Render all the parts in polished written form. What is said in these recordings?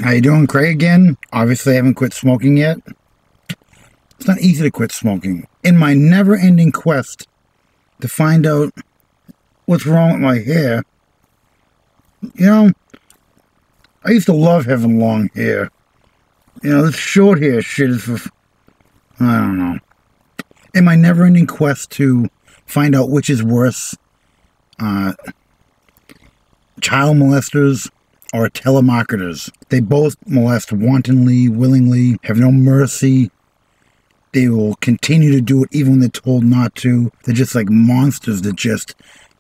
How you doing, Craig again? Obviously I haven't quit smoking yet. It's not easy to quit smoking. In my never-ending quest to find out what's wrong with my hair, you know, I used to love having long hair. You know, this short hair shit is for, I don't know. In my never-ending quest to find out which is worse, child molesters or telemarketers. They both molest wantonly, willingly, have no mercy. They will continue to do it even when they're told not to. They're just like monsters that just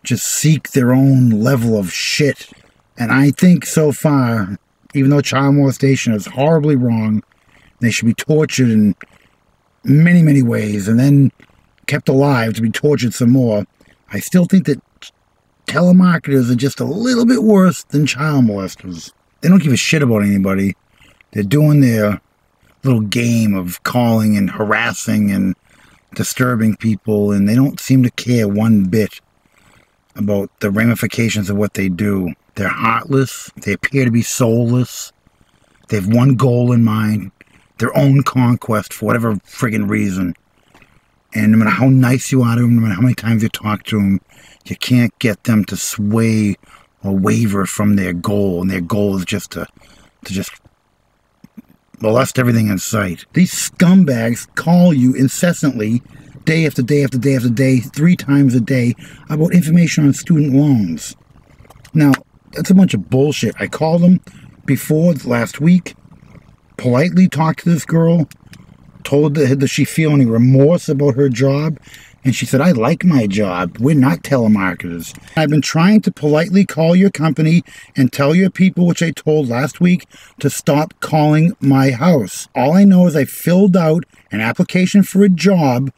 seek their own level of shit. And I think so far, even though child molestation is horribly wrong, they should be tortured in many, many ways and then kept alive to be tortured some more. I still think that telemarketers are just a little bit worse than child molesters. They don't give a shit about anybody. They're doing their little game of calling and harassing and disturbing people, and they don't seem to care one bit about the ramifications of what they do. They're heartless. They appear to be soulless. They have one goal in mind, their own conquest for whatever friggin' reason. And no matter how nice you are to them, no matter how many times you talk to them, you can't get them to sway or waver from their goal. And their goal is just to molest everything in sight. These scumbags call you incessantly, day after day after day after day, 3 times a day, about information on student loans. Now, that's a bunch of bullshit. I called them before last week, politely talked to this girl, told her that she feel any remorse about her job, and she said, I like my job. We're not telemarketers. I've been trying to politely call your company and tell your people, which I told last week, to stop calling my house. All I know is I filled out an application for a job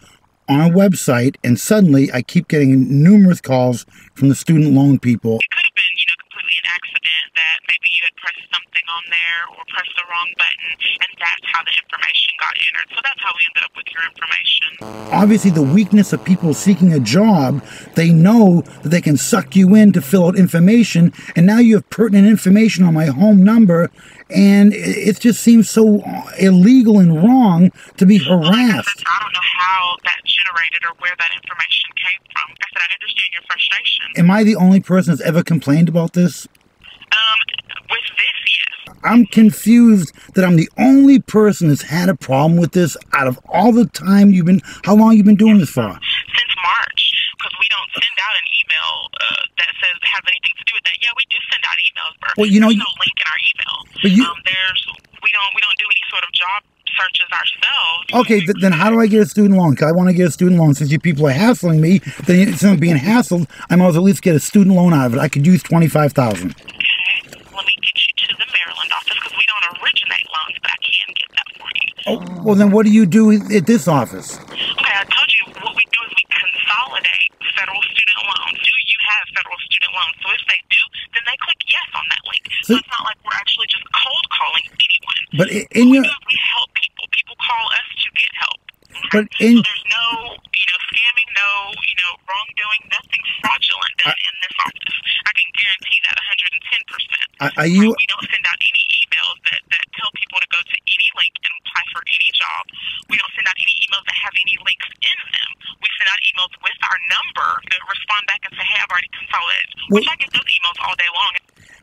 on a website, and suddenly I keep getting numerous calls from the student loan people. It could have been, you know, completely an accident that maybe you had pressed something on there or pressed the wrong button, and that's how the information got entered. So that's how we ended up with your information. Obviously, the weakness of people seeking a job, they know that they can suck you in to fill out information, and now you have pertinent information on my home number, and it just seems so illegal and wrong to be harassed. I don't know how that generated or where that information came from. Like I said, I understand your frustration. Am I the only person that's ever complained about this? With this, yes. I'm confused that I'm the only person that's had a problem with this out of all the time you've been, how long you've been doing this for? Since March, because we don't send out an email that says it has anything to do with that. Yeah, we do send out emails, but well, you know, there's no link in our email. But you, we don't do any sort of job searches ourselves. Okay, then how do I get a student loan? Because I want to get a student loan. Since you people are hassling me, then instead of being hassled, I might as well at least get a student loan out of it. I could use $25,000. Let me get you to the Maryland office because we don't originate loans, but I can get that for you. Oh, well then what do you do at this office? Okay, I told you what we do is we consolidate federal student loans. Do you have federal student loans? So if they do, then they click yes on that link. So it's not like we're actually just cold calling anyone. But in your... We help people. People call us to get help. Okay? But in... So there's no, scamming, no, wrongdoing, nothing fraudulent done in this office. I can guarantee that 110%. We don't send out any emails that tell people to go to any link and apply for any job. We don't send out any emails that have any links in them. We send out emails with our number that respond back and say, hey, I've already consolidated. Which I get those emails all day long.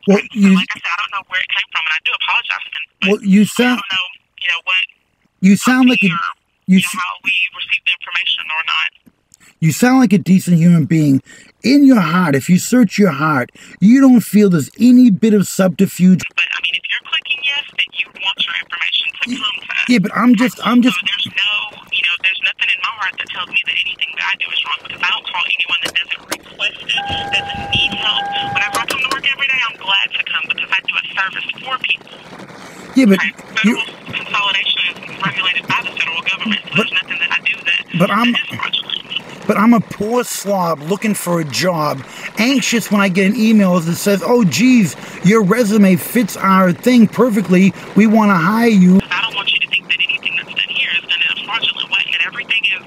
Well, like I said, I don't know where it came from, and I do apologize. Well, you sound... I don't know, what... You sound like a... how we receive the information or not. You sound like a decent human being. In your heart, if you search your heart, you don't feel there's any bit of subterfuge. But, I mean, if you're clicking yes, then you want your information to come to us. Yeah, but I'm just... So there's nothing in my heart that tells me that anything that I do is wrong, because I don't call anyone that doesn't request it, doesn't need help. Whenever I come to work every day, I'm glad to come because I do a service for people. Yeah, but... Federal consolidation is regulated by the federal government, so there's nothing that I do that is fraudulent. But I'm a poor slob looking for a job, anxious when I get an email that says, oh, geez, your resume fits our thing perfectly. We want to hire you. I don't want you to think that anything that's done here is done in a fraudulent way, and everything is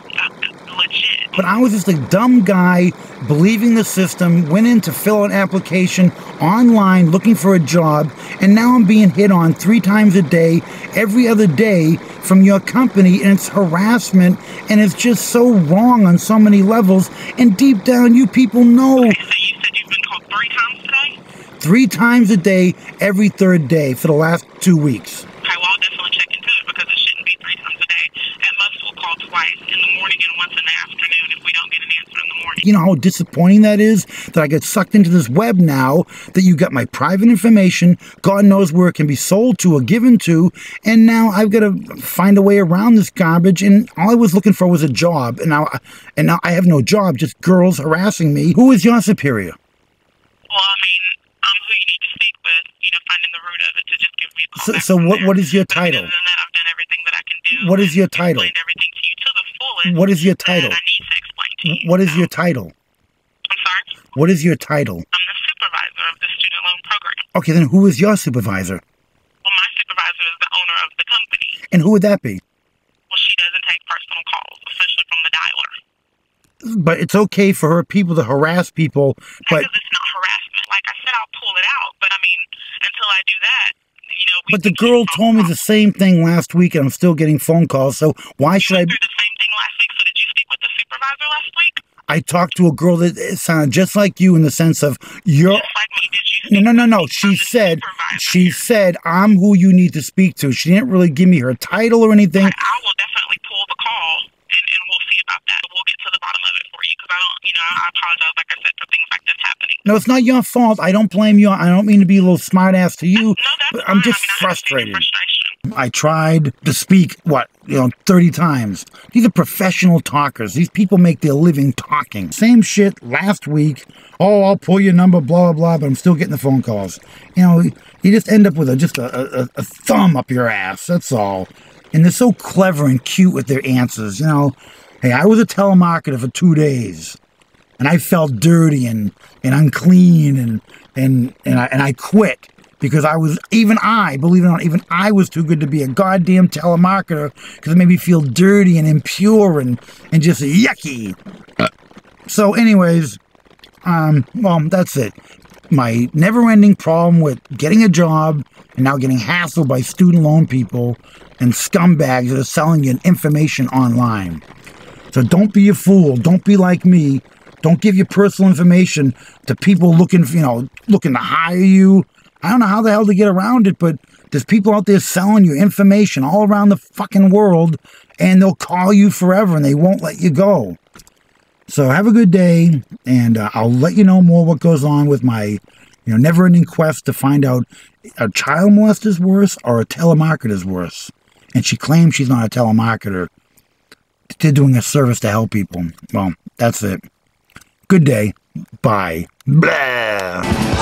legit. But I was just a dumb guy believing the system, went in to fill out an application online looking for a job, And now I'm being hit on 3 times a day, every other day from your company, and it's harassment, and it's just so wrong on so many levels, and deep down you people know. Okay, so you said you've been called 3 times today? 3 times a day, every 3rd day for the last 2 weeks. Okay, well, I'll definitely check into it because it shouldn't be 3 times a day. At most, we'll call twice in the morning and once in the afternoon if we don't get an answer in the morning. You know how disappointing that is? That I get sucked into this web now, that you got my private information, God knows where it can be sold to or given to, and now I've got to find a way around this garbage, and all I was looking for was a job, and now I have no job, just girls harassing me. Who is your superior? Well, I mean, I'm who you need to speak with, you know, finding the root of it to just give me a call back So what is your title? Other than that, I've done everything that I can do. What is your title? Explained everything to you to the fullest. What is your title? I need to explain to you. What is your title? I'm sorry? What is your title? I'm the supervisor of the student loan program. Okay, then who is your supervisor? Well, my supervisor is the owner of the company. And who would that be? Well, she doesn't take personal calls, especially from the dialer. But it's okay for her people to harass people, but... Because it's not harassment. Like I said, I'll pull it out. But, I mean, until I do that, you know... But the girl told me the same thing last week, and I'm still getting phone calls, so why should I... You went through the same thing last week, so did you speak with the supervisor last week? I talked to a girl that sounded just like you in the sense of you're... Just like me, did you speak No. She said, I'm who you need to speak to. She didn't really give me her title or anything. I will definitely pull the call, and we'll see about that. We'll get to the bottom of it for you, because I don't, you know, I apologize, like I said, for things like this happening. No, it's not your fault. I don't blame you. I don't mean to be a little smart ass to you. No, that's but I'm fine. just I mean, frustrated. I I tried to speak, 30 times. These are professional talkers. These people make their living talking. Same shit last week. Oh, I'll pull your number, blah, blah, blah, but I'm still getting the phone calls. You know, you just end up with a thumb up your ass, that's all. And they're so clever and cute with their answers, you know. Hey, I was a telemarketer for 2 days, and I felt dirty and unclean, and I quit. Because believe it or not, even I was too good to be a goddamn telemarketer because it made me feel dirty and impure and just yucky. So anyways, well, that's it. My never-ending problem with getting a job and now getting hassled by student loan people and scumbags that are selling you information online. So don't be a fool. Don't be like me. Don't give your personal information to people looking to hire you. I don't know how the hell to get around it, but there's people out there selling you information all around the fucking world, and they'll call you forever, and they won't let you go. So have a good day, and I'll let you know more what goes on with my never-ending quest to find out a child molester's worse or a telemarketer's worse. And she claims she's not a telemarketer. They're doing a service to help people. Well, that's it. Good day. Bye. Blah.